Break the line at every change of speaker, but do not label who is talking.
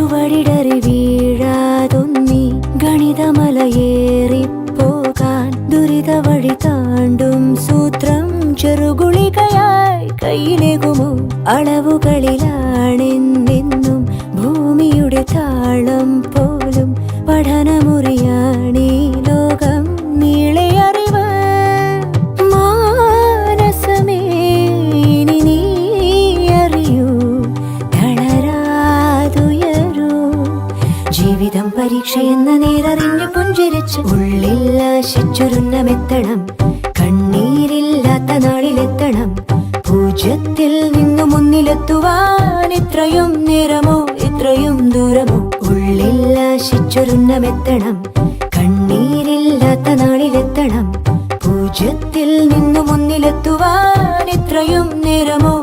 ചുവടിടറി വീഴാതൊന്നി ഗണിതമലയേറിപ്പോകാൻ ദുരിത വഴി താണ്ടും സൂത്രം ചെറുകുളികയായി കയ്യിലേകുമോ? അളവുകളിലാണെന്നെന്നും ഭൂമിയുടെ താളം പോലും പഠനമുറിയാണീ ലോകം നീളെ അറിവ്. മാനസമേ ഇനി നീ അറിയൂ, തളരാതുയരൂ. ജീവിതം പരീക്ഷയെന്ന നേരറിഞ്ഞു പുഞ്ചിരിച്ച് ഉള്ളിൽ ആശിച്ചൊരുന്നമെത്തണം. കണ്ണീരില്ലാത്ത നാളിലെത്തണം. പൂജ്യത്തിൽ നിന്നു മുന്നിലെത്തുവാൻ ഇത്രയും നേരമോ ഇത്രയും ദൂരമോ? ഉള്ളിൽ ആശിച്ചൊരുന്നമെത്തണം. കണ്ണീരില്ലാത്ത നാളിലെത്തണം. പൂജ്യത്തിൽ നിന്നു മുന്നിലെത്തുവാൻ ഇത്രയും നേരമോ